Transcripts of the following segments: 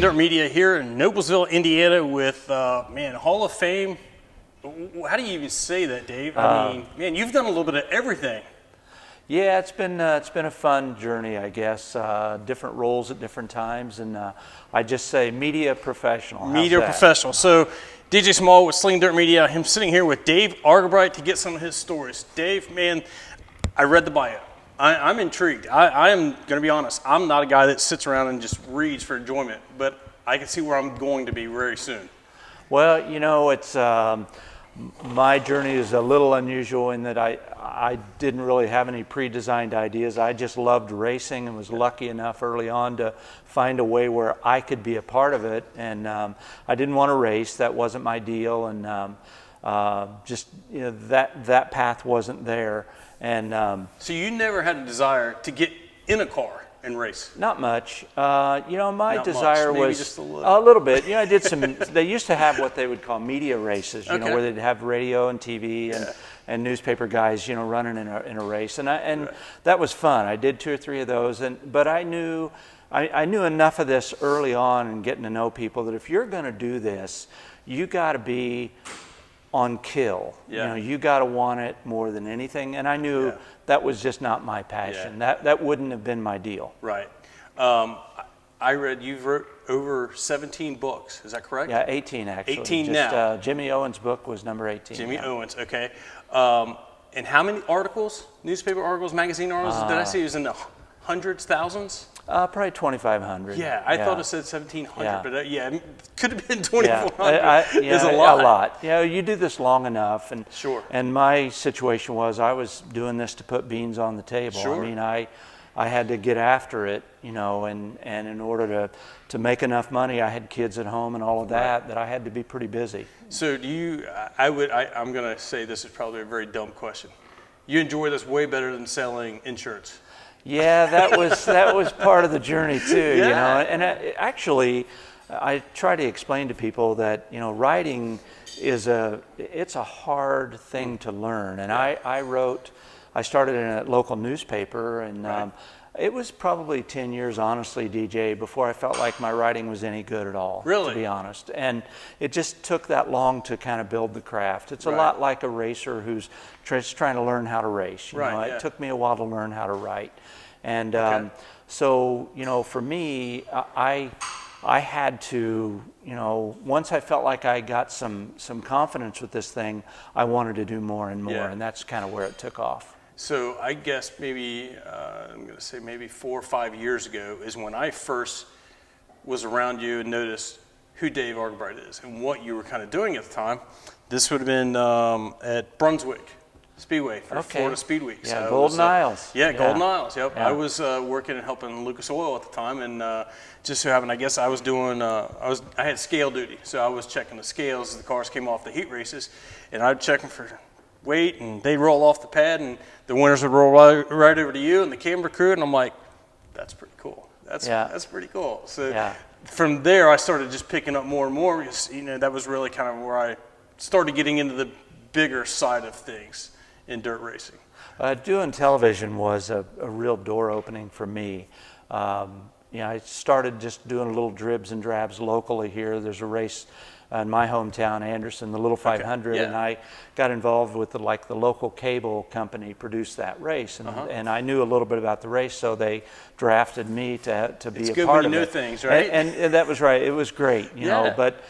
Slingin Media here in Noblesville, Indiana with, man, Hall of Fame. How do you even say that, Dave? I mean, man, you've done a little bit of everything. Yeah, it's been a fun journey, I guess. Different roles at different times, and I just say media professional. Media professional. So DJ Small with Slingin Media. Him sitting here with Dave Argabright to get some of his stories. Dave, man, I read the bio. I'm intrigued. I am going to be honest. I'm not a guy that sits around and just reads for enjoyment, but I can see where I'm going to be very soon. Well, you know, it's my journey is a little unusual in that I didn't really have any pre-designed ideas. I just loved racing and was lucky enough early on to find a way where I could be a part of it. And I didn't want to race. That wasn't my deal. And just, you know, that path wasn't there. And so you never had a desire to get in a car and race? Not much. You know, my Not desire much. Maybe was just a little bit. You know, I did some. They used to have what they would call media races. You know, Okay. where they'd have radio and TV and newspaper guys, you know, running in a race, and Right. that was fun. I did 2 or 3 of those, but I knew enough of this early on and getting to know people that if you're going to do this, you got to be on kill. Yeah. You know, you got to want it more than anything. And I knew that was just not my passion. Yeah. That wouldn't have been my deal. Right. I read you've wrote over 17 books. Is that correct? Yeah, 18 actually. 18 just, now. Jimmy Owens' book was number 18. Jimmy yeah. Owens. Okay. And how many articles? Newspaper articles, magazine articles? Did I see it was in the hundreds, thousands? Probably 2,500. Yeah, I thought it said 1,700, Yeah. but it could have been 2,400. Yeah, It's a lot. A lot. You know, you do this long enough, and Sure. And my situation was I was doing this to put beans on the table. Sure. I mean, I had to get after it, you know, and in order to make enough money, I had kids at home and all of that, that I had to be pretty busy. So do you? I'm going to say this is probably a very dumb question. You enjoy this way better than selling insurance. Yeah, that was part of the journey too, Yeah. you know. And actually, I try to explain to people that, you know, writing it's a hard thing to learn. And I started in a local newspaper, and Right. it was probably 10 years, honestly, DJ, before I felt like my writing was any good at all. Really? To be honest. And it just took that long to kind of build the craft. It's a Right. lot like a racer who's just trying to learn how to race. You Right, know, yeah. it took me a while to learn how to write. And Okay. so, you know, for me, I had to, you know, once I felt like I got some confidence with this thing, I wanted to do more and more, Yeah. and that's kind of where it took off. So I guess maybe, I'm going to say maybe 4 or 5 years ago is when I first was around you and noticed who Dave Argabright is and what you were kind of doing at the time. This would have been at Brunswick Speedway for Florida Speed Week. Yeah, So Golden Isles. Yeah, Golden Isles, yep. Yeah. I was working and helping Lucas Oil at the time, and just so happened, I guess I was doing, I had scale duty. So I was checking the scales as the cars came off the heat races, and I'd check them for weight, and they'd roll off the pad, and the winners would roll right over to you and the camera crew, and I'm like, that's pretty cool. That's pretty cool. So from there, I started just picking up more and more because, you know, that was really kind of where I started getting into the bigger side of things in dirt racing. Doing television was a real door opening for me. You know, I started just doing little dribs and drabs locally here. There's a race in my hometown, Anderson, the Little 500, yeah. and I got involved with the local cable company produced that race, and I knew a little bit about the race, so they drafted me to be a part of it. It's good when you know things, right? And that was right. It was great, you Yeah. know. But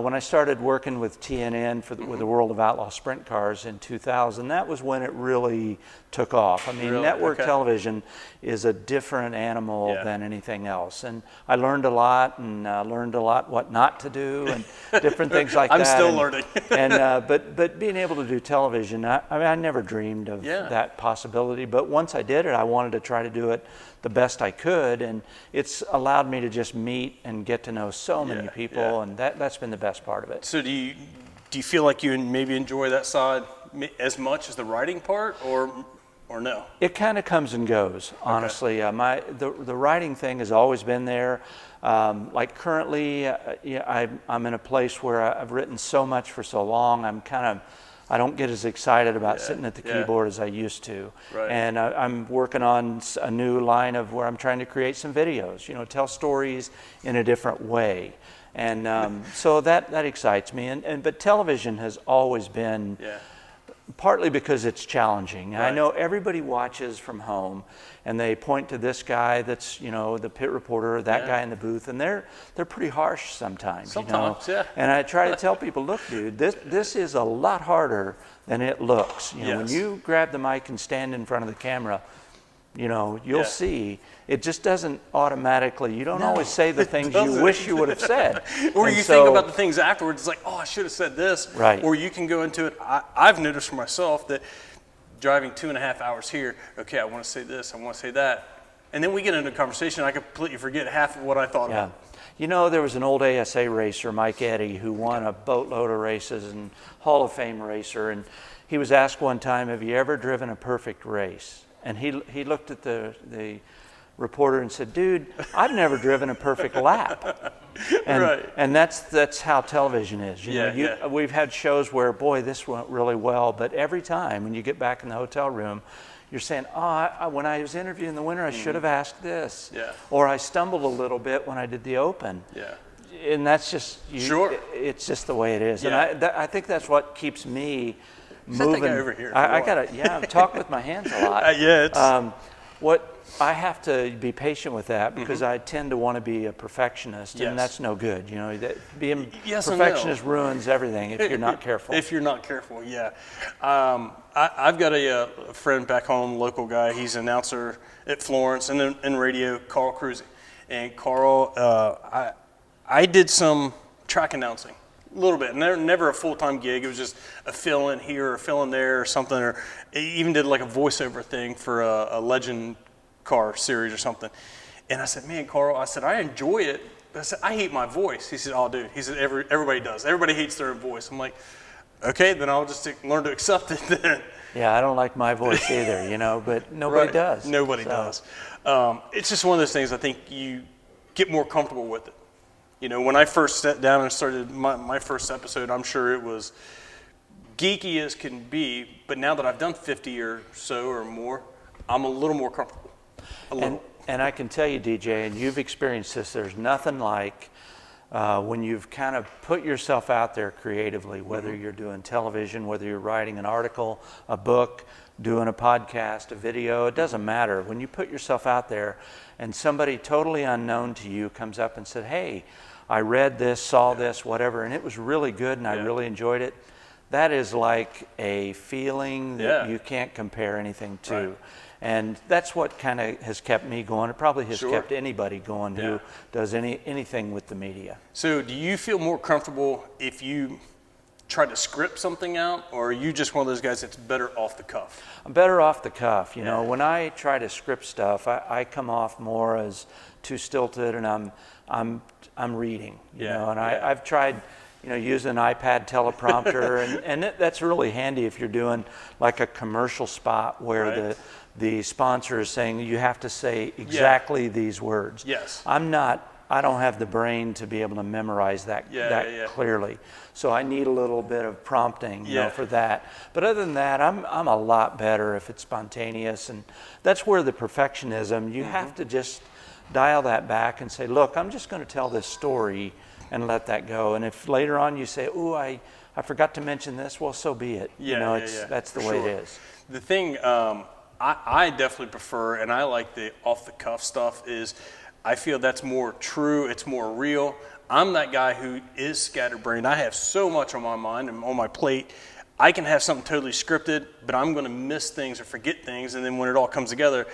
when I started working with TNN with the World of Outlaw Sprint Cars in 2000, that was when it really took off. I mean, Really? network Okay. television is a different animal Yeah. than anything else, and I learned a lot, and learned a lot what not to do, and different things like that. I'm still and, learning. But being able to do television, I mean, I never dreamed of that possibility. But once I did it, I wanted to try to do it the best I could, and it's allowed me to just meet and get to know so many people, and that's been the best part of it. So do you feel like you maybe enjoy that side as much as the writing part, or no? It kind of comes and goes, honestly. The writing thing has always been there. Like currently, I'm in a place where I've written so much for so long. I'm kind of I don't get as excited about Yeah, sitting at the yeah. keyboard as I used to. Right. And I'm working on a new line of where I'm trying to create some videos, tell stories in a different way. And so that excites me. But television has always been, Yeah. partly because it's challenging. I Right. know everybody watches from home, and they point to this guy that's the pit reporter, or that Yeah. guy in the booth, and they're pretty harsh sometimes. Sometimes, yeah. And I try to tell people, look, dude, this is a lot harder than it looks. When Yes. you grab the mic and stand in front of the camera, you'll Yeah. see it just doesn't automatically. You don't No, always say the it things doesn't. you wish you would have said. Or And you so- think about the things afterwards, it's like, oh, I should have said this. Right. Or you can go into it. I've noticed for myself that driving 2.5 hours here, okay, I want to say this, I want to say that. And then we get into a conversation, I completely forget half of what I thought Yeah. about. There was an old ASA racer, Mike Eddy, who won a boatload of races and Hall of Fame racer. And he was asked one time, have you ever driven a perfect race? And he looked at the reporter and said, dude, I've never driven a perfect lap. And, Right. and that's how television is. Yeah. We've had shows where, boy, this went really well, but every time when you get back in the hotel room, you're saying, when I was interviewing the winner, I should have asked this. Yeah. Or I stumbled a little bit when I did the Open. Yeah. And that's just, Sure. it's just the way it is. Yeah. And I think that's what keeps me Set that moving. guy over here if I you want. gotta, talk with my hands a lot. Yeah, it's- What I have to be patient with that because I tend to want to be a perfectionist, Yes. and that's no good. Being Yes and no. perfectionist ruins everything if you're not careful. If you're not careful, yeah. I've got a friend back home, local guy. He's an announcer at Florence and in radio, Carl Cruzy. And Carl, I did some track announcing, a little bit. Never a full-time gig. It was just a fill-in here or fill-in there or something. Or even did like a voiceover thing for a legend car series or something. And I said, man, Carl, I enjoy it. But I said, I hate my voice. He said, oh, dude. He said, everybody does. Everybody hates their own voice. I'm like, okay, then I'll just learn to accept it then. Yeah, I don't like my voice either, but nobody Right. does. Nobody So, does. It's just one of those things I think you get more comfortable with it. When I first sat down and started my first episode, I'm sure it was geeky as can be, but now that I've done 50 or so or more, I'm a little more comfortable. And I can tell you, DJ, and you've experienced this, there's nothing like when you've kind of put yourself out there creatively, whether you're doing television, whether you're writing an article, a book, doing a podcast, a video, it doesn't matter. When you put yourself out there and somebody totally unknown to you comes up and said, hey, I read this, saw this, whatever, and it was really good and I really enjoyed it, that is like a feeling that you can't compare anything to. Right. And that's what kind of has kept me going. It probably has Sure. kept anybody going Yeah. who does anything with the media. So do you feel more comfortable if you try to script something out, or are you just one of those guys that's better off the cuff? I'm better off the cuff. Yeah. When I try to script stuff, I come off more as too stilted, and I'm reading. And I've tried, using an iPad teleprompter, and that's really handy if you're doing like a commercial spot where Right. the sponsor is saying you have to say exactly these words. Yes. I don't have the brain to be able to memorize that clearly. So I need a little bit of prompting, for that. But other than that, I'm a lot better if it's spontaneous, and that's where the perfectionism, you have to just dial that back and say, look, I'm just going to tell this story and let that go. And if later on you say, ooh, I forgot to mention this, well, so be it. That's the way it is. The thing I definitely prefer, and I like the off-the-cuff stuff, is I feel that's more true, it's more real. I'm that guy who is scatterbrained. I have so much on my mind and on my plate. I can have something totally scripted, but I'm going to miss things or forget things, and then when it all comes together,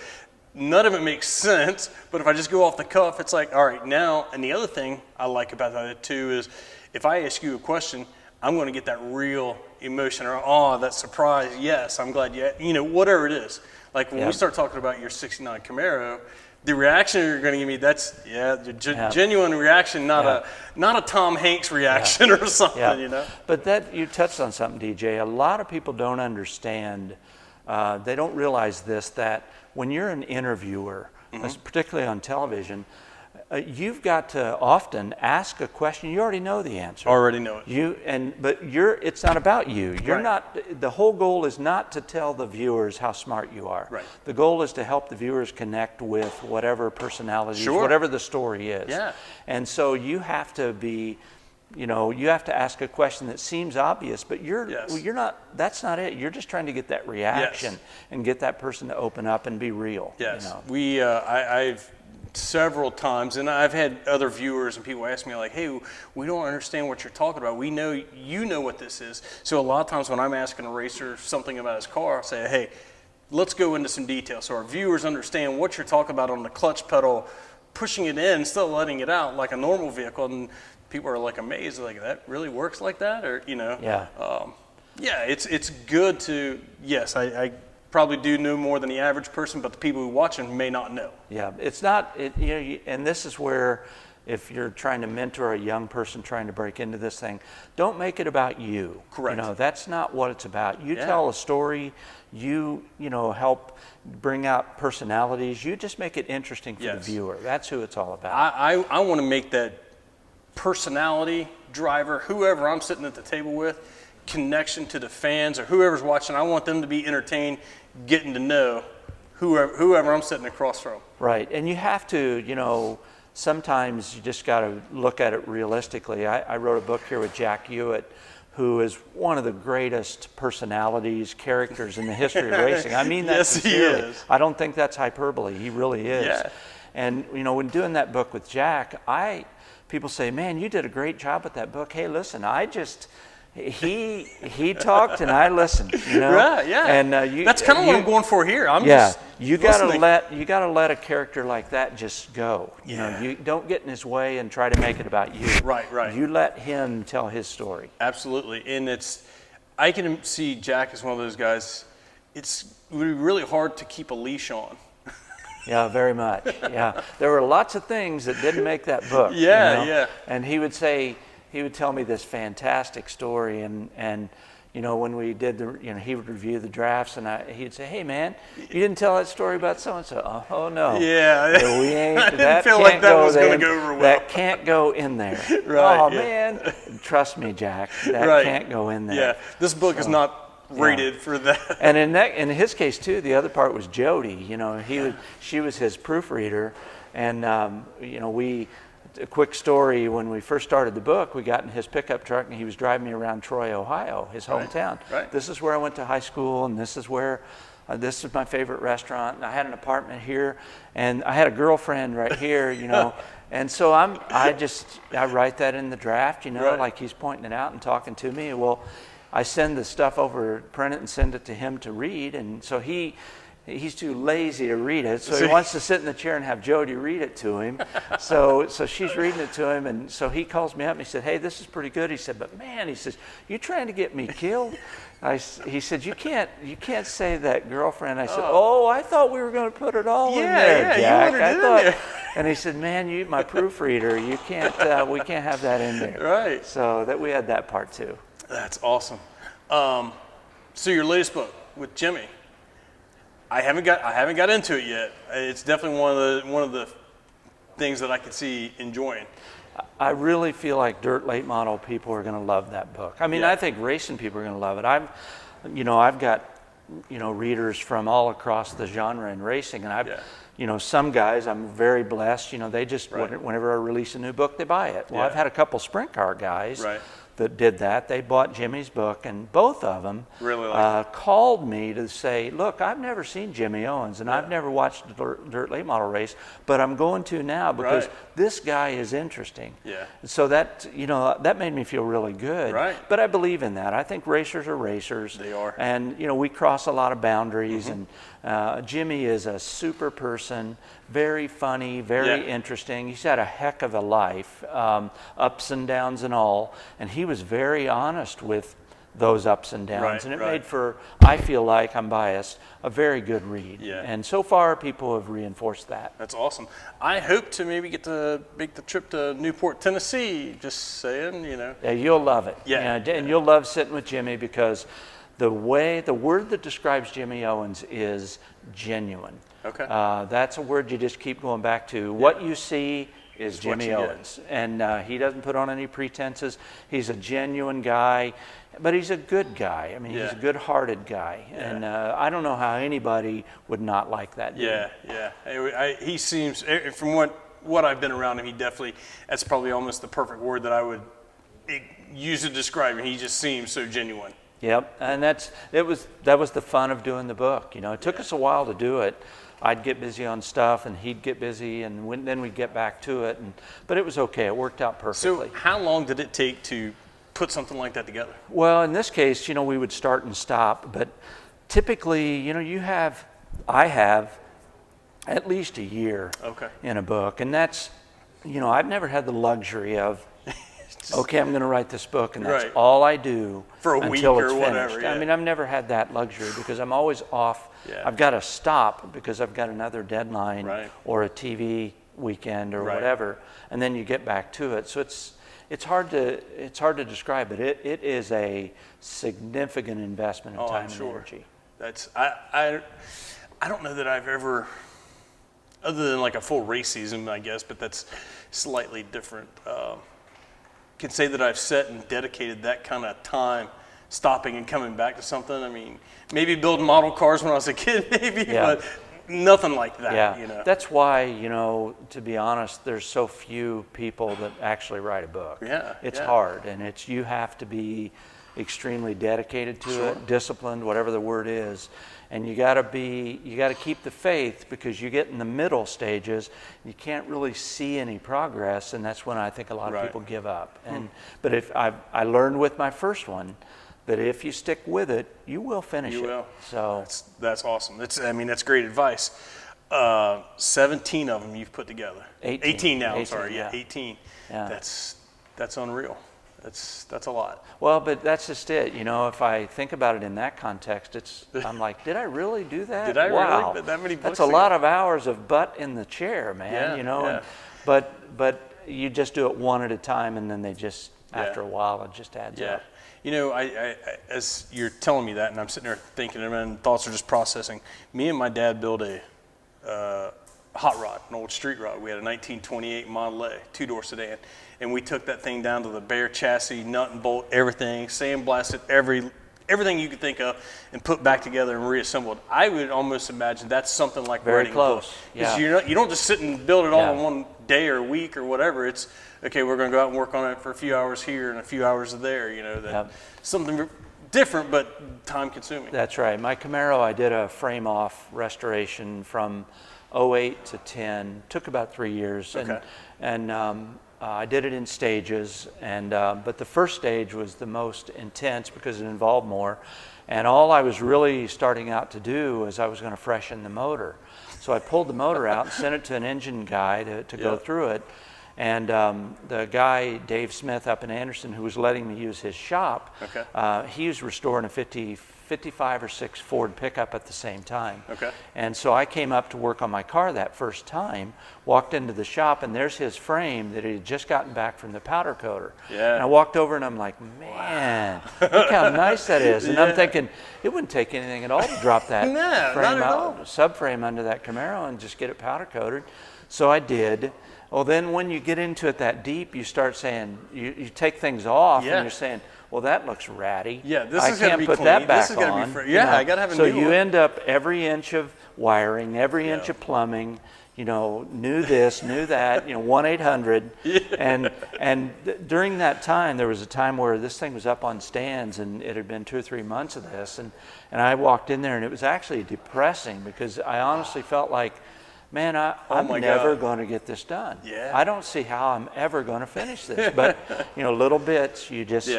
none of it makes sense. But if I just go off the cuff, it's like, all right, now. And the other thing I like about that too is if I ask you a question, I'm going to get that real emotion or that surprise. Yes, I'm glad whatever it is. Like when we start talking about your '69 Camaro, the reaction you're going to give me, that's the genuine reaction, not a Tom Hanks reaction or something, But that you touched on something, DJ. A lot of people don't understand. They don't realize this, that when you're an interviewer, particularly on television, you've got to often ask a question you already know the answer. Already know it. But it's not about you. You're Right. not. The whole goal is not to tell the viewers how smart you are. Right. The goal is to help the viewers connect with whatever personalities, Sure. whatever the story is. Yeah. And so you have to be, you have to ask a question that seems obvious, but Yes. you're not. That's not it. You're just trying to get that reaction Yes. and get that person to open up and be real. Yes, You know? I've several times, and I've had other viewers and people ask me like, "Hey, we don't understand what you're talking about. We know you know what this is." So a lot of times when I'm asking a racer something about his car, I'll say, "Hey, let's go into some detail so our viewers understand what you're talking about on the clutch pedal, pushing it in, still letting it out like a normal vehicle." And people are like amazed, like, "That really works like that?" Or Yeah. yeah, it's good to, yes, I probably do know more than the average person, but the people who watch it may not know. Yeah, it's not, and this is where, if you're trying to mentor a young person trying to break into this thing, don't make it about you. Correct. That's not what it's about. You Yeah. tell a story, you help bring out personalities, you just make it interesting for the Yes. viewer. That's who it's all about. I want to make that personality, driver, whoever I'm sitting at the table with, connection to the fans or whoever's watching. I want them to be entertained, getting to know whoever I'm sitting across from. Right, and you have to, sometimes you just got to look at it realistically. I wrote a book here with Jack Hewitt, who is one of the greatest personalities, characters in the history of racing. I mean that Yes, he sincerely. is. I don't think that's hyperbole. He really is. Yeah. And when doing that book with Jack, people say, "Man, you did a great job with that book." Hey, listen, he talked and I listened. Right, yeah. And that's kind of what I'm going for here. I'm yeah, just you gotta listening. let a character like that just go. You don't get in his way and try to make it about you. Right. You let him tell his story. Absolutely, and I can see Jack as one of those guys. It would be really hard to keep a leash on. Yeah, very much. Yeah, there were lots of things that didn't make that book. Yeah, yeah. And he would tell me this fantastic story, and when we did he would review the drafts, and he'd say, "Hey, man, you didn't tell that story about so and so." Oh no. Yeah. So we ain't. I didn't that feel can't like that go was there. going to go over well. That can't go in there. Right, Oh yeah. man, trust me, Jack. That Right. can't go in there. Yeah, this book is not rated for that. And in his case too, the other part was Jody. She was his proofreader, and a quick story, when we first started the book, we got in his pickup truck and he was driving me around Troy, Ohio, his hometown. Right. This is where I went to high school, and this is where this is my favorite restaurant, and I had an apartment here, and I had a girlfriend right here, And so I write that in the draft, Right. like he's pointing it out and talking to me. Well, I send the stuff over, print it, and send it to him to read. And so he's too lazy to read it. So he wants to sit in the chair and have Jody read it to him. So she's reading it to him. And so he calls me up and he said, "Hey, this is pretty good." He said, "But man," he says, "you trying to get me killed?" He said, you can't say that, girlfriend." I said, "Oh, I thought we were going to put it all in there, Yeah, Jack. you wanted it in there." And he said, "Man, you my proofreader, you can't. We can't have that in there." Right. So that we had that part too. That's awesome. So your latest book with Jimmy, I haven't got into it yet. It's definitely one of the things that I could see enjoying. I really feel like dirt late model people are going to love that book. I mean, Yeah. I think racing people are going to love it. I've got readers from all across the genre in racing, and some guys, I'm very blessed. They just whenever I release a new book, they buy it. Well, Yeah. I've had a couple sprint car guys. Right. That did that. They bought Jimmy's book, and both of them Really like called me to say, "Look, I've never seen Jimmy Owens, and I've never watched a dirt late model race, but I'm going to now because Right. this guy is interesting." Yeah. So that that made me feel really good. Right. But I believe in that. I think racers are racers. They are. And we cross a lot of boundaries. And Jimmy is a super person, very funny, very interesting. He's had a heck of a life, ups and downs and all. And he was very honest with those ups and downs. Right, and it right. made for, I feel like, I'm biased, a very good read. Yeah. And so far, people have reinforced that. That's awesome. I hope to maybe get to make the trip to Newport, Tennessee. Just saying, Yeah, you'll love it. Yeah. And you'll love sitting with Jimmy because the word that describes Jimmy Owens is genuine. Okay. That's a word you just keep going back to. What you see is It's what Jimmy you get. Owens. And he doesn't put on any pretenses. He's a genuine guy, but he's a good guy. I mean, he's a good-hearted guy. Yeah. And I don't know how anybody would not like that dude. Yeah. He seems, from what I've been around him, he definitely, that's probably almost the perfect word that I would use to describe him. He just seems so genuine. Yep, and that was the fun of doing the book. You know, it took us a while to do it. I'd get busy on stuff, and he'd get busy, and then we'd get back to it. But it was okay. It worked out perfectly. So how long did it take to put something like that together? Well, in this case, you know, we would start and stop. But typically, you know, I have at least a year in a book, and that's, you know, I've never had the luxury of, okay, I'm going to write this book, and that's all I do for a until week it's or finished. whatever. Yeah. I mean, I've never had that luxury because I'm always off. Yeah. I've got to stop because I've got another deadline or a TV weekend or whatever, and then you get back to it. So it's hard to describe it. It is a significant investment in time and energy. That's I don't know that I've ever, other than like a full race season, I guess, but that's slightly different. Can say that I've set and dedicated that kind of time stopping and coming back to something. I mean, maybe building model cars when I was a kid, maybe, but nothing like that. Yeah, you know? That's why, you know, to be honest, there's so few people that actually write a book. Yeah, it's hard, and you have to be extremely dedicated to it, disciplined, whatever the word is. And you got to keep the faith, because you get in the middle stages, you can't really see any progress, and that's when I think a lot of people give up. But if I learned with my first one that if you stick with it, you will finish it. You will. So that's awesome. That's great advice. 17 of them you've put together. 18 now. 18. Yeah. That's unreal. That's a lot. Well, but that's just it. You know, if I think about it in that context, I'm like, did I really do that? Did I wow. really put that many books That's a lot of hours of butt in the chair, man. Yeah, you know, yeah. But you just do it one at a time, and then they just, after a while, it just adds up. You know, I as you're telling me that, and I'm sitting there thinking, and thoughts are just processing. Me and my dad built a hot rod, an old street rod. We had a 1928 Model A, two-door sedan, and we took that thing down to the bare chassis, nut and bolt, everything, sandblasted everything you could think of, and put back together and reassembled. I would almost imagine that's something like very writing close. a book. Because you don't just sit and build it all in one day or week or whatever. It's, okay, we're going to go out and work on it for a few hours here and a few hours there, you know, something different but time-consuming. That's right. My Camaro, I did a frame-off restoration from 08 to 10. Took about 3 years, and I did it in stages. And but the first stage was the most intense because it involved more. And all I was really starting out to do was I was going to freshen the motor. So I pulled the motor out and sent it to an engine guy to go through it. And the guy, Dave Smith up in Anderson, who was letting me use his shop, he was restoring a 55 or 6 Ford pickup at the same time. And so I came up to work on my car that first time, walked into the shop, and there's his frame that he had just gotten back from the powder coater. And I walked over and I'm like, man, look how nice that is. And I'm thinking, it wouldn't take anything at all to drop that subframe under that Camaro and just get it powder coated. So I did. Well, then when you get into it that deep, you start saying, you take things off, and you're saying, well, that looks ratty. This I is gonna can't be put clean. that back This is gonna on. be I got to have a new one. So you end up every inch of wiring, every inch of plumbing, you know, new this, new that, you know, 1-800. And during that time, there was a time where this thing was up on stands, and it had been 2 or 3 months of this. And I walked in there, and it was actually depressing because I honestly felt like, man, I'm never going to get this done. I don't see how I'm ever going to finish this. But, you know, little bits, you just,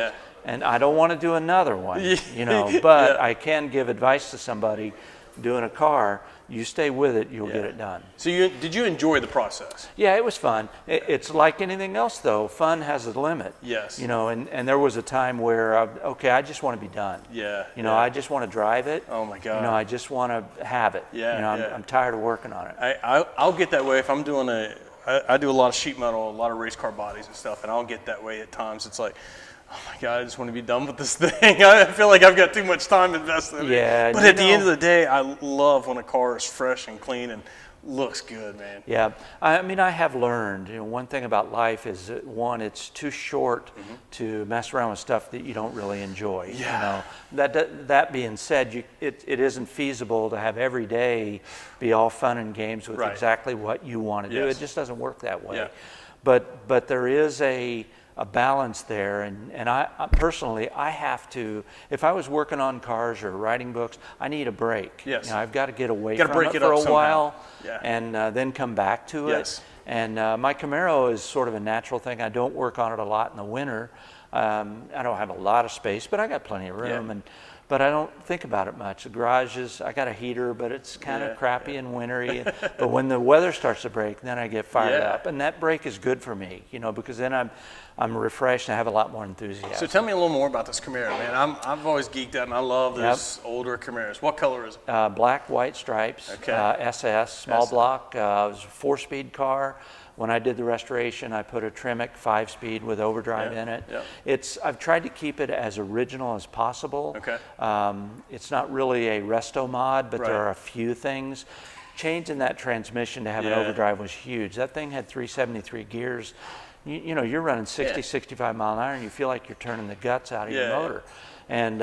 and I don't want to do another one, you know, but I can give advice to somebody doing a car. You stay with it, you'll get it done. So did you enjoy the process? Yeah, it was fun. It's like anything else, though. Fun has a limit. Yes. You know, and there was a time where, I just want to be done. You know, I just want to drive it. Oh, my God. You know, I just want to have it. You know, I'm tired of working on it. I'll get that way if I'm doing I do a lot of sheet metal, a lot of race car bodies and stuff, and I'll get that way at times. It's like, oh my God, I just want to be done with this thing. I feel like I've got too much time invested in it. But at the end of the day, I love when a car is fresh and clean and looks good, man. Yeah, I mean, I have learned, one thing about life is that, one, it's too short to mess around with stuff that you don't really enjoy. Yeah. That being said, it isn't feasible to have every day be all fun and games with exactly what you want to do. Yes. It just doesn't work that way. Yeah. But there is a balance there, and I personally, I have to, if I was working on cars or writing books, I need a break. Yes. I've got to get away Gotta from break it it for up a somehow. while, Yeah. and then come back to Yes. it. And my Camaro is sort of a natural thing. I don't work on it a lot in the winter. I don't have a lot of space, but I got plenty of room. But I don't think about it much. The garage I got a heater, but it's kind of crappy and wintry. But when the weather starts to break, then I get fired up. And that break is good for me, because then I'm refreshed and I have a lot more enthusiasm. So tell me a little more about this Camaro, man. I've always geeked out, and I love those older Camaros. What color is it? Black, white stripes, Okay. SS, small block. It was a 4-speed car. When I did the restoration, I put a Tremec 5-speed with overdrive in it. I've tried to keep it as original as possible. Okay. It's not really a resto mod, but there are a few things. Changing that transmission to have an overdrive was huge. That thing had 373 gears. You're running 60, 65 mile an hour, and you feel like you're turning the guts out of your motor. And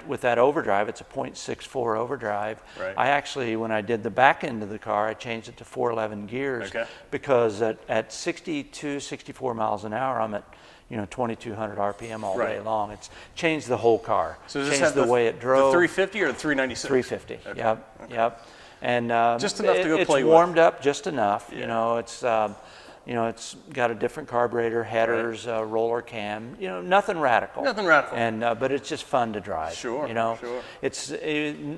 with that overdrive, it's a .64 overdrive. Right. I actually, when I did the back end of the car, I changed it to 411 gears because at 62, 64 miles an hour, I'm at 2,200 RPM all day long. It's changed the whole car. So does this changed have the way it drove. The 350 or the 396? 350. Okay. Yep. And just enough to go play it's with. warmed up just enough. It's got a different carburetor, headers, roller cam. Nothing radical. Nothing radical. And but it's just fun to drive. Sure. It's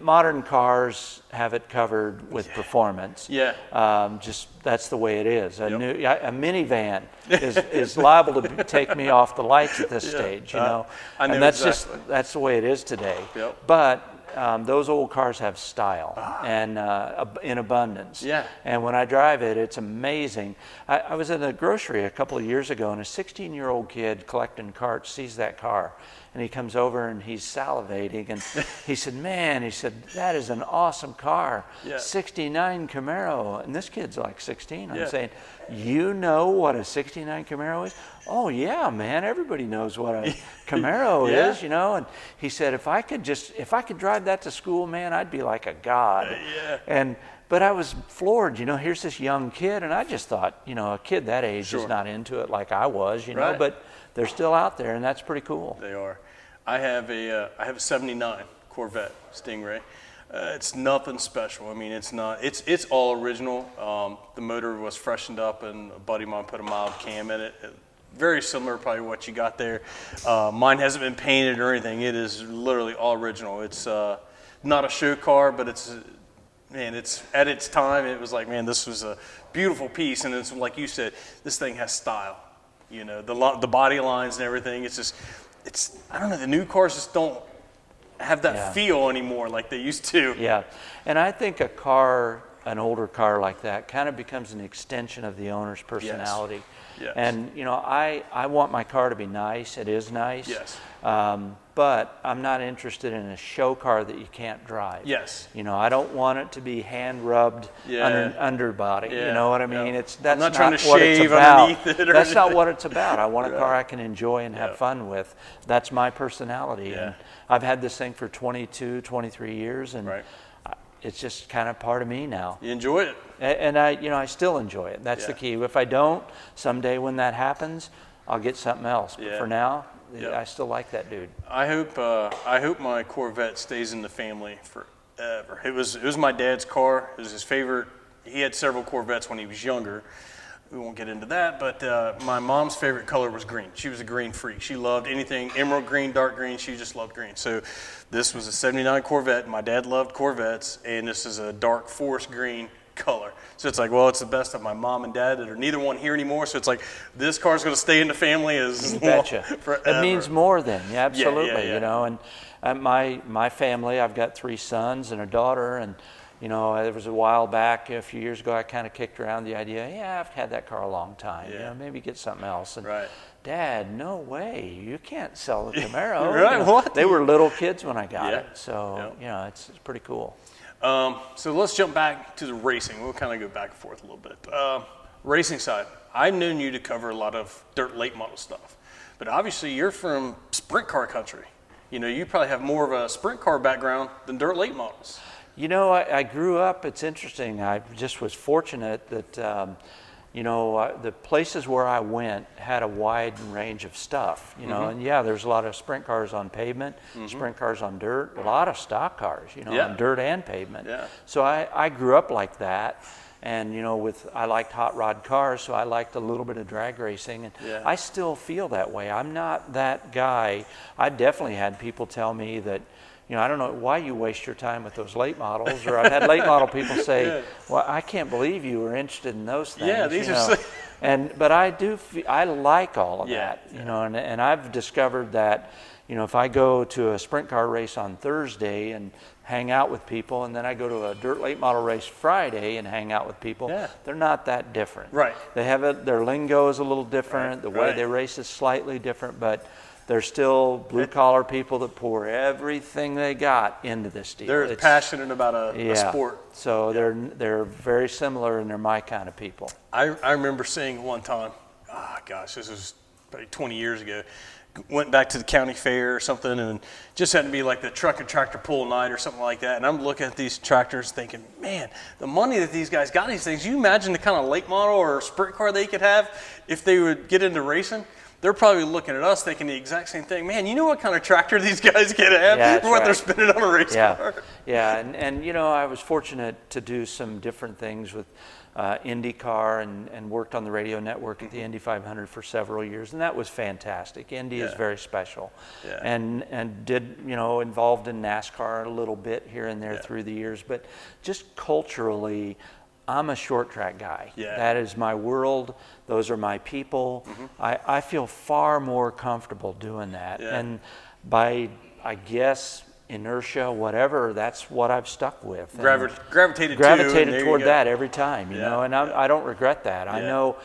modern cars have it covered with performance. Just that's the way it is. A minivan is liable to take me off the lights at this stage. I know and that's exactly. that's the way it is today. Yep. But those old cars have style and in abundance. And when I drive it, it's amazing. I was in a grocery a couple of years ago, and a 16-year-old kid collecting carts sees that car. And he comes over and he's salivating. And he said, man, that is an awesome car. 69 Camaro. And this kid's like 16. I'm saying, you know what a 69 Camaro is? Oh, yeah, man. Everybody knows what a Camaro is, And he said, if I could drive that to school, man, I'd be like a god. But I was floored, here's this young kid. And I just thought, a kid that age is not into it like I was, But they're still out there, and that's pretty cool. They are. I have a 79 Corvette Stingray. It's nothing special. I mean, it's all original. The motor was freshened up, and a buddy of mine put a mild cam in it. Very similar, probably what you got there. Mine hasn't been painted or anything. It is literally all original. It's not a show car, but it's at its time. It was like, man, this was a beautiful piece, and it's like you said, this thing has style. The body lines and everything. I don't know, the new cars just don't have that feel anymore like they used to. And I think an older car like that kind of becomes an extension of the owner's personality. And I want my car to be nice. It is nice. But I'm not interested in a show car that you can't drive. I don't want it to be hand rubbed underbody. You know what I mean? That's not trying to what shave it's about. underneath it or That's not anything. what it's about. I want a car I can enjoy and have fun with. That's my personality. And I've had this thing for 22, 23 years, and it's just kind of part of me now. You enjoy it. And I still enjoy it. That's the key. If I don't, someday when that happens, I'll get something else. But for now, I still like that dude. I hope my Corvette stays in the family forever. It was my dad's car. It was his favorite. He had several Corvettes when he was younger. We won't get into that, but my mom's favorite color was green. She was a green freak. She loved anything emerald green, dark green. She just loved green. So this was a 79 Corvette. My dad loved Corvettes, and this is a dark forest green color. So it's like, well, it's the best of my mom and dad that are neither one here anymore. So it's like, this car's going to stay in the family as long forever. It means more than, absolutely, And my family, I've got 3 sons and a daughter, and there was a while back, a few years ago, I kind of kicked around the idea, I've had that car a long time, maybe get something else. And Dad, no way, you can't sell the Camaro. What? They were little kids when I got it, so it's pretty cool. So let's jump back to the racing. We'll kind of go back and forth a little bit. Racing side, I've known you to cover a lot of dirt late model stuff, but obviously you're from sprint car country. You know, you probably have more of a sprint car background than dirt late models. You know, I grew up, it's interesting, I just was fortunate that, you know, the places where I went had a wide range of stuff, you know, and yeah, there's a lot of sprint cars on pavement, sprint cars on dirt, a lot of stock cars, you know, on dirt and pavement. Yeah. So I grew up like that. And, you know, I liked hot rod cars, so I liked a little bit of drag racing. And I still feel that way. I'm not that guy. I definitely had people tell me that, you know, I don't know why you waste your time with those late models. Or I've had late model people say, well, I can't believe you were interested in those things. Yeah, these you are know? But I do, I like all of that, you know, and I've discovered that, you know, if I go to a sprint car race on Thursday and hang out with people, and then I go to a dirt late model race Friday and hang out with people, they're not that different. Right. They have their lingo is a little different, the way they race is slightly different, but they're still blue collar people that pour everything they got into this deal. They're passionate about a sport. So they're very similar, and they're my kind of people. I remember seeing one time, gosh, this was probably 20 years ago. Went back to the county fair or something, and just had to be like the truck and tractor pull night or something like that. And I'm looking at these tractors thinking, man, the money that these guys got these things, you imagine the kind of late model or sprint car they could have if they would get into racing? They're probably looking at us thinking the exact same thing. Man, you know what kind of tractor these guys could have for what they're spending on a race car? Yeah, and you know, I was fortunate to do some different things with IndyCar and worked on the radio network at the Indy 500 for several years, and that was fantastic. Indy is very special, and did, you know, involved in NASCAR a little bit here and there through the years, but just culturally, I'm a short track guy. That is my world. Those are my people. I feel far more comfortable doing that, and by, I guess, inertia, whatever, that's what I've stuck with. Gravitated toward that every time, you know, and I don't regret that. I know,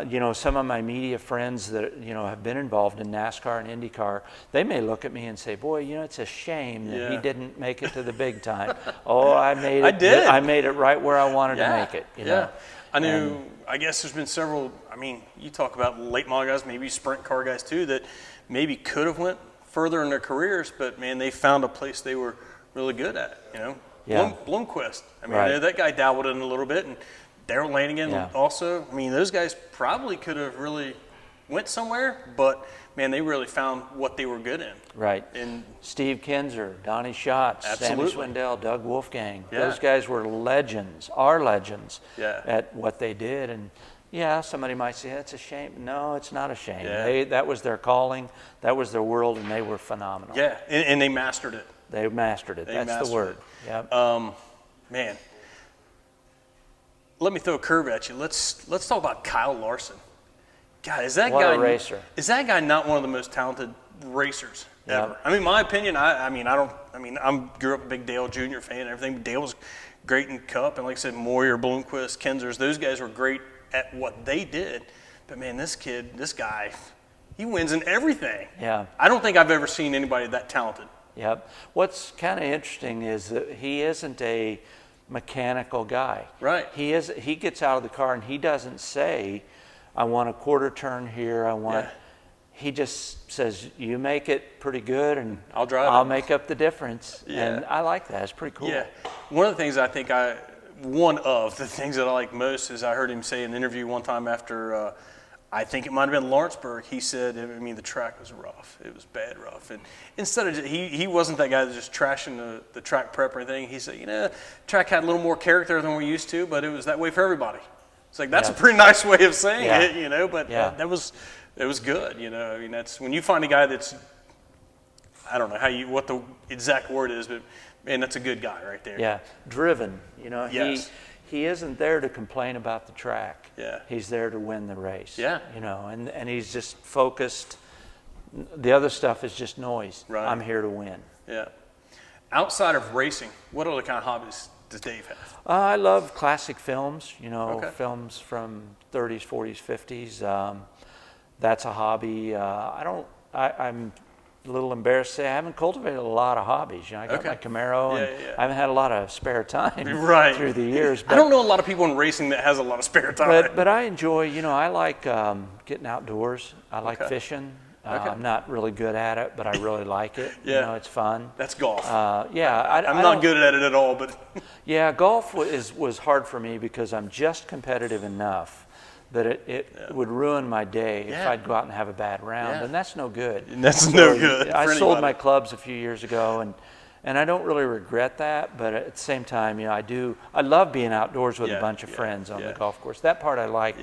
you know, some of my media friends that, you know, have been involved in NASCAR and IndyCar, they may look at me and say, boy, you know, it's a shame that he didn't make it to the big time. Oh, I made it. I made it right where I wanted to make it, you know. I knew, I guess there's been several, I mean, you talk about late model guys, maybe sprint car guys too, that maybe could have went further in their careers, but man, they found a place they were really good at, you know. Blomqvist, I mean, that guy dabbled in a little bit, and Darrell Lanigan also. I mean, those guys probably could have really went somewhere, but man, they really found what they were good in. Right. And Steve Kinzer, Donnie Schatz, Sammy Swindell, Doug Wolfgang. Those guys were legends, are legends at what they did. And yeah, somebody might say, it's a shame. No, it's not a shame. That was their calling, that was their world, and they were phenomenal. Yeah, and they mastered it. They mastered it. That's the word. Yep. Man, let me throw a curve at you. Let's talk about Kyle Larson. God, is that guy a racer? Is that guy not one of the most talented racers ever? I mean, my opinion. I grew up a big Dale Jr. fan and everything. Dale was great in Cup, and like I said, Moyer, Blomqvist, Kenzers, those guys were great at what they did. But man, this guy, he wins in everything. Yeah. I don't think I've ever seen anybody that talented. Yep. What's kind of interesting is that he isn't a mechanical guy. Right. He gets out of the car and he doesn't say, I want a quarter turn here, I want he just says, you make it pretty good and I'll make up the difference. And I like that. It's pretty cool. Yeah. One of the things that I like most is I heard him say in an interview one time after I think it might have been Lawrenceburg. He said, I mean, the track was rough. It was bad rough. And instead of, he wasn't that guy that just trashing the track prep or anything. He said, you know, track had a little more character than we used to, but it was that way for everybody. It's like, that's a pretty nice way of saying it, you know, but it was good, you know. I mean, that's when you find a guy that's, I don't know what the exact word is, but man, that's a good guy right there. Yeah, driven, you know. He isn't there to complain about the track. Yeah. He's there to win the race. Yeah. You know, and he's just focused. The other stuff is just noise. Right. I'm here to win. Yeah. Outside of racing, what other kind of hobbies does Dave have? I love classic films, you know, films from 30s, 40s, 50s. That's a hobby. I'm a little embarrassed to say I haven't cultivated a lot of hobbies. I got my Camaro, and I haven't had a lot of spare time through the years. But I don't know a lot of people in racing that has a lot of spare time. But I enjoy, I like getting outdoors. I like fishing. I'm not really good at it, but I really like it. It's fun. That's golf. I'm not good at it at all, but yeah, golf was hard for me because I'm just competitive enough that it would ruin my day if I'd go out and have a bad round, and that's no good. No good. I sold my clubs a few years ago, and I don't really regret that, but at the same time, I love being outdoors with a bunch of friends on the golf course. That part I like,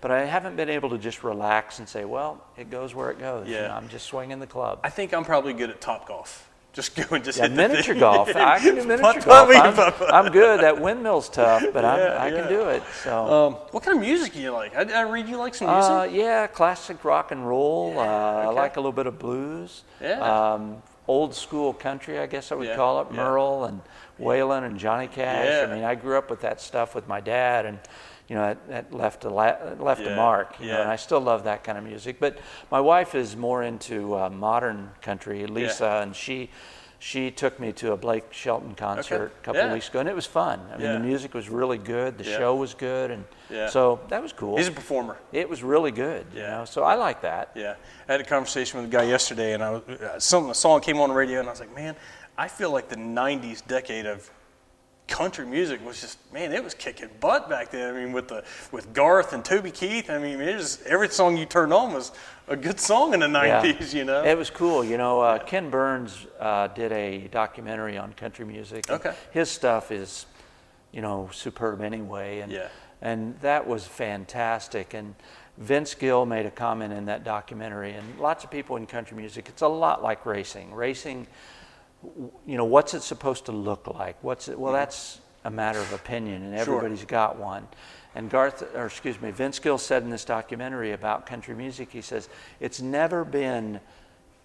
but I haven't been able to just relax and say, well, it goes where it goes. I'm just swinging the club. I think I'm probably good at top golf. Just go and just hit miniature golf. I can do miniature golf. I'm good. That windmill's tough, but I can do it. So, what kind of music do you like? I read you like some music. Classic rock and roll. I like a little bit of blues. Old school country, I guess I would call it. Merle and Waylon and Johnny Cash. I mean, I grew up with that stuff with my dad, and that left a mark. And I still love that kind of music. But my wife is more into modern country, Lisa, and she took me to a Blake Shelton concert a couple of weeks ago, and it was fun. I mean, the music was really good, the show was good, and so that was cool. He's a performer. It was really good, so I like that. Yeah, I had a conversation with a guy yesterday, and a song came on the radio, and I was like, man, I feel like the 90s decade of country music was just, man, it was kicking butt back then. I mean, with Garth and Toby Keith, I mean, every song you turned on was a good song in the 90s, It was cool. Ken Burns did a documentary on country music. His stuff is, superb anyway. And that was fantastic. And Vince Gill made a comment in that documentary, and lots of people in country music, it's a lot like racing. Racing, what's it supposed to look like? Well, that's a matter of opinion, and everybody's got one. And Vince Gill said in this documentary about country music, he says, it's never been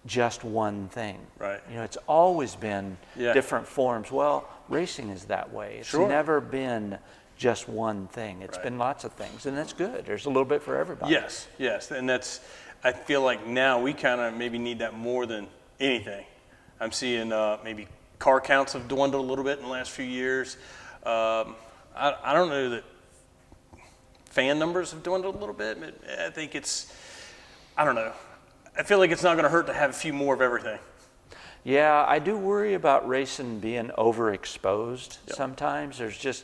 just one thing. Right. It's always been different forms. Well, racing is that way. It's never been just one thing. It's been lots of things, and that's good. There's a little bit for everybody. Yes, and I feel like now we kind of maybe need that more than anything. I'm seeing maybe car counts have dwindled a little bit in the last few years. I don't know that fan numbers have dwindled a little bit. I think I don't know. I feel like it's not going to hurt to have a few more of everything. Yeah, I do worry about racing being overexposed sometimes. There's just,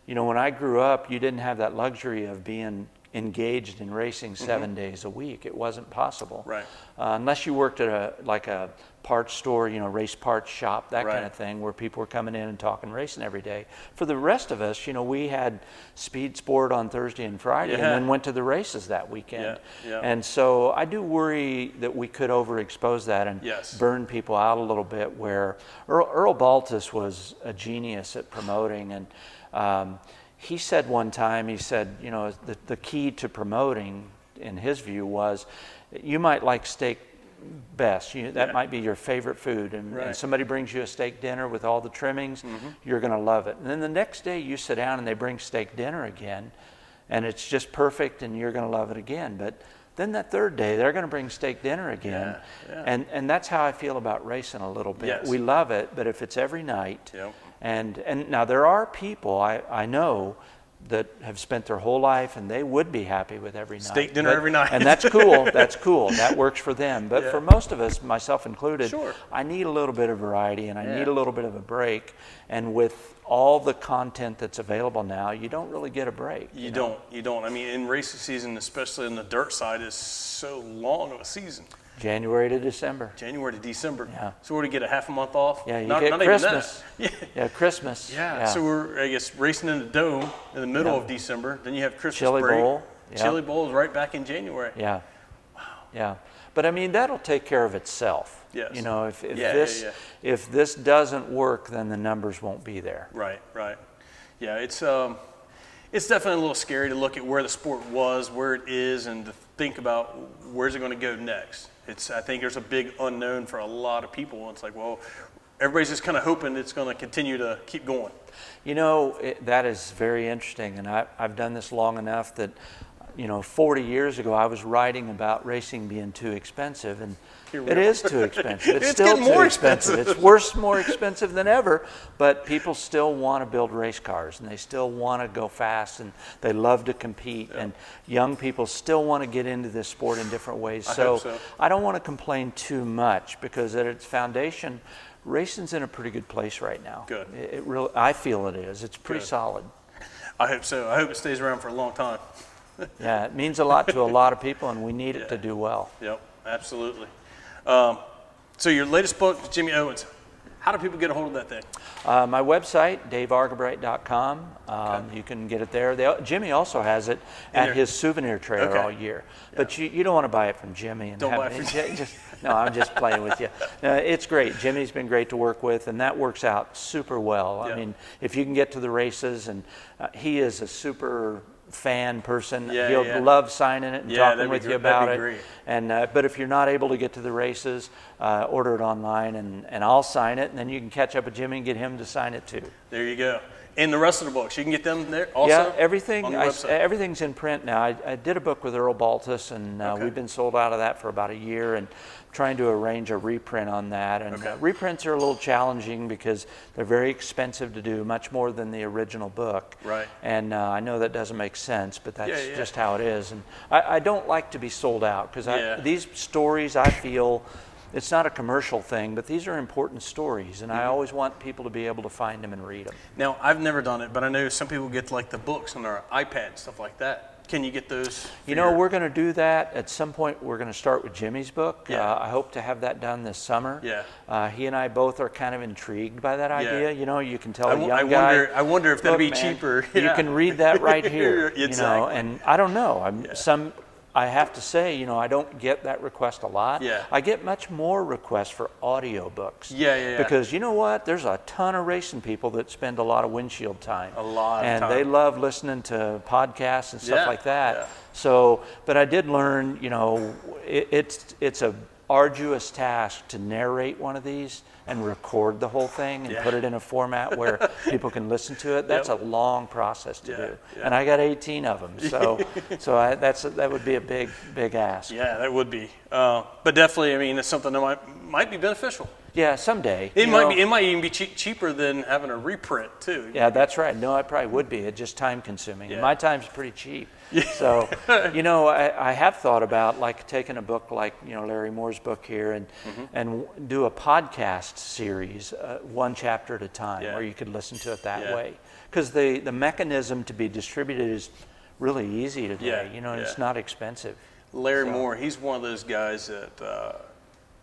when I grew up, you didn't have that luxury of being engaged in racing 7 days a week. It wasn't possible. Right. Unless you worked at a parts store, race parts shop, that kind of thing, where people were coming in and talking racing every day. For the rest of us, we had speed sport on Thursday and Friday, and then went to the races that weekend. And so I do worry that we could overexpose that and burn people out a little bit, where Earl Baltus was a genius at promoting, and he said one time, the key to promoting, in his view, was you might like steak best. That might be your favorite food, and somebody brings you a steak dinner with all the trimmings, you're going to love it. And then the next day you sit down and they bring steak dinner again, and it's just perfect, and you're going to love it again. But then that third day they're going to bring steak dinner again, and that's how I feel about racing a little bit. We love it, but if it's every night, and now there are people I know that have spent their whole life, and they would be happy with every night. Steak dinner every night. And that's cool. That's cool. That works for them. But for most of us, myself included, I need a little bit of variety, and I need a little bit of a break. And with all the content that's available now, you don't really get a break. You don't. I mean, in racing season, especially in the dirt side, is so long of a season. January to December. Yeah. So we're to get a half a month off? Yeah, you get Christmas. Christmas. Yeah. So we're, I guess, racing in the Dome in the middle of December. Then you have Christmas Chili break. Bowl. Chili Bowl is right back in January. Yeah. Wow. Yeah. But I mean, that'll take care of itself. Yes. If this doesn't work, then the numbers won't be there. Right. Yeah, it's definitely a little scary to look at where the sport was, where it is, and to think about where's it going to go next. I think there's a big unknown for a lot of people. It's like, well, everybody's just kind of hoping it's going to continue to keep going. That is very interesting, and I've done this long enough that 40 years ago I was writing about racing being too expensive, and Here we it are. is too expensive. It's still getting too more expensive. It's worse, more expensive than ever, but people still want to build race cars, and they still want to go fast, and they love to compete, and young people still want to get into this sport in different ways. I hope so. I don't want to complain too much, because at its foundation, racing's in a pretty good place right now. Good. It really, I feel it is. It's pretty Good. solid. I hope so. I hope it stays around for a long time. Yeah, it means a lot to a lot of people, and we need it to do well. Yep, absolutely. So your latest book, Jimmy Owens, how do people get a hold of that thing? My website, daveargabright.com. You can get it there. Jimmy also has it at his souvenir trailer Okay. all year. But you don't want to buy it from Jimmy. And Don't have buy it from Jimmy. No, I'm just playing with you. It's great. Jimmy's been great to work with, and that works out super well. Yeah. I mean, if you can get to the races, and he is a super fan person. Yeah, He'll yeah. love signing it and Yeah, talking that'd be with you gr- that'd about be it. great. And but if you're not able to get to the races, order it online, and I'll sign it, and then you can catch up with Jimmy and get him to sign it too. There you go. And the rest of the books, you can get them there also? Yeah, everything. On the website? Everything's in print now. I did a book with Earl Baltus, and Okay. we've been sold out of that for about a year, and trying to arrange a reprint on that. And Okay. reprints are a little challenging because they're very expensive to do, much more than the original book. Right. And I know that doesn't make sense, but that's Yeah. just how it is. And I don't like to be sold out, because Yeah. these stories, I feel, it's not a commercial thing, but these are important stories, and I always want people to be able to find them and read them. Now, I've never done it, but I know some people get like the books on their iPad, stuff like that. Can you get those? You know, we're going to do that at some point. We're going to start with Jimmy's book. Yeah. I hope to have that done this summer. Yeah. He and I both are kind of intrigued by that idea. You know, you can tell a young I guy. wonder if that'd "Look, be man, cheaper. You Yeah. can read that right here. You know, Exactly. and I don't know. I have to say, you know, I don't get that request a lot. Yeah. I get much more requests for audio books. Yeah. Because you know what? There's a ton of racing people that spend a lot of windshield time. A lot of and time. they love listening to podcasts and stuff Yeah, like that. yeah. So, but I did learn, you know, it's a arduous task to narrate one of these and record the whole thing and Yeah. put it in a format where people can listen to it. That's Yep. a long process to Yeah, do. yeah. And I got 18 of them. So, that would be a big ask. Yeah, that would be. But definitely, I mean, it's something that might be beneficial. Yeah, someday. It you might know. be. It might even be cheaper than having a reprint too. Yeah, that's right. No, it probably would be. It's just time consuming. Yeah. My time's pretty cheap. So, you know, I have thought about like taking a book like, you know, Larry Moore's book here and do a podcast series, one chapter at a time, Yeah. where you could listen to it that Yeah. way. Because the mechanism to be distributed is really easy today, Yeah, you know, and yeah. it's not expensive. Larry So- Moore, he's one of those guys that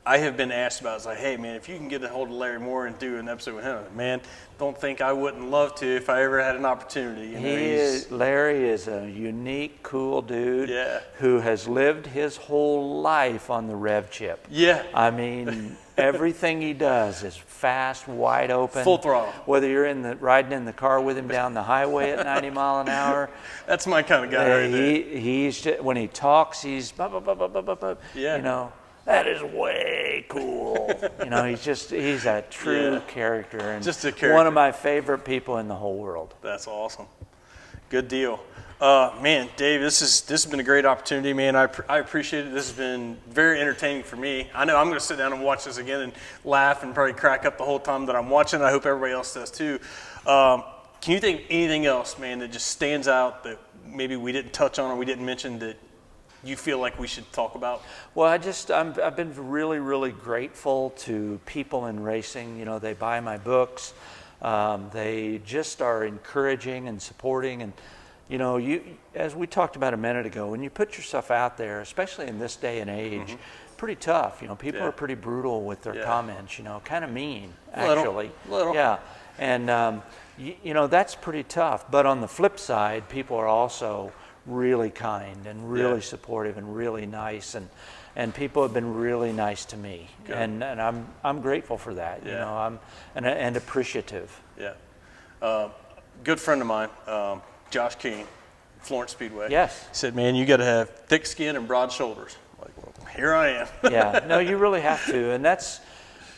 I have been asked about. It's like, hey man, if you can get a hold of Larry Moore and do an episode with him, man, don't think I wouldn't love to if I ever had an opportunity. You know, Larry is a unique, cool dude Yeah. who has lived his whole life on the rev chip. Yeah. I mean, everything he does is fast, wide open. Full throttle. Whether you're riding in the car with him down the highway at 90 mile an hour. That's my kind of guy right there. He's just, when he talks, he's bup, bup, bup, bup, bup, bup, Yeah. you know, that is way cool. You know, he's a true Yeah. character, and Just a character. one of my favorite people in the whole world. That's awesome. Good deal. Man, Dave, this has been a great opportunity, man. I appreciate it. This has been very entertaining for me. I know I'm going to sit down and watch this again and laugh and probably crack up the whole time that I'm watching. I hope everybody else does too. Can you think of anything else, man, that just stands out that maybe we didn't touch on or we didn't mention that you feel like we should talk about? Well, I've been really, really grateful to people in racing. You know, they buy my books. They just are encouraging and supporting. And, you know, as we talked about a minute ago, when you put yourself out there, especially in this day and age, pretty tough. You know, people Yeah. are pretty brutal with their Yeah. comments, you know, kind of mean, Little. actually. Little. Yeah. And, you know, that's pretty tough. But on the flip side, people are also really kind and really Yeah. supportive and really nice, and people have been really nice to me. Good. And I'm grateful for that. You Yeah. know, and appreciative. Yeah. Good friend of mine, Josh King, Florence Speedway. Yes. Said, man, you got to have thick skin and broad shoulders. I'm like, well, here I am. Yeah. No, you really have to, and that's,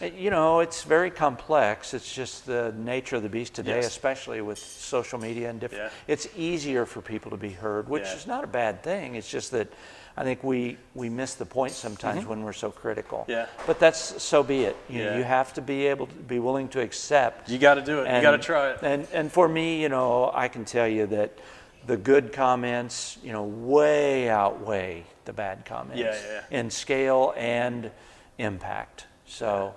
You know, it's very complex. It's just the nature of the beast today, Yes. especially with social media and different. Yeah. It's easier for people to be heard, which Yeah. is not a bad thing. It's just that I think we miss the point sometimes when we're so critical. Yeah. But that's so be it. You know, Yeah. you have to be able to be willing to accept. You got to do it. You got to try it. And for me, you know, I can tell you that the good comments, you know, way outweigh the bad comments in scale and impact. So.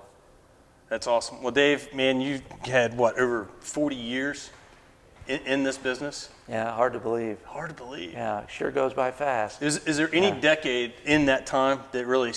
That's awesome. Well, Dave, man, you had what, over 40 years in this business? Yeah, hard to believe. Hard to believe. Yeah, sure goes by fast. Is there any decade in that time that really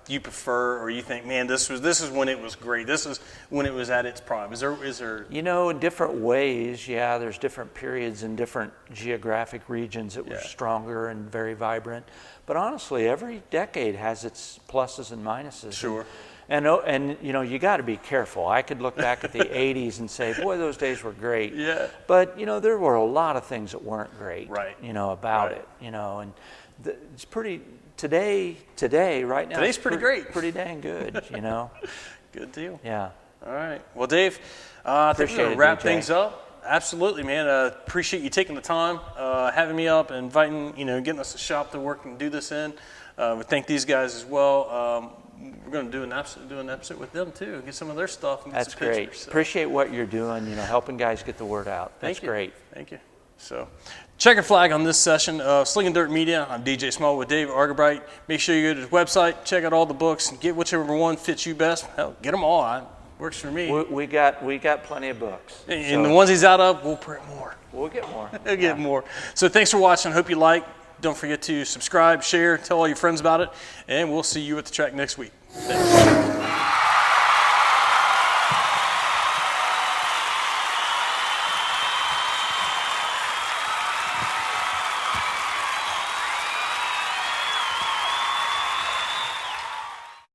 you prefer, or you think, man, this is when it was great. This is when it was at its prime. Is there? You know, in different ways, yeah. There's different periods in different geographic regions that were stronger and very vibrant. But honestly, every decade has its pluses and minuses. Sure. And you know, you got to be careful. I could look back at the 80s and say, boy, those days were great. Yeah. But, you know, there were a lot of things that weren't great, Right. you know, about Right. it, you know. And it's pretty, today, right now. Today's it's pretty great. Pretty dang good, you know. Good deal. Yeah. All right. Well, Dave, I think we're going Appreciate to it, wrap DJ. things up. Absolutely, man. Appreciate you taking the time, having me up, inviting, you know, getting us a shop to work and do this in. We thank these guys as well. We're going to do an episode with them too, get some of their stuff and get That's some pictures. great. So. Appreciate what you're doing, you know, helping guys get the word out. That's Thank you. great. Thank you. So, checker flag on this session of Slingin Dirt Media. I'm DJ Small with Dave Argabright. Make sure you go to his website, check out all the books, and get whichever one fits you best. Hell, get them all. Works for me. We got plenty of books. And the ones he's out of, we'll print more. We'll get more. We'll get more. So thanks for watching. Hope you like. Don't forget to subscribe, share, tell all your friends about it, and we'll see you at the track next week. Thanks.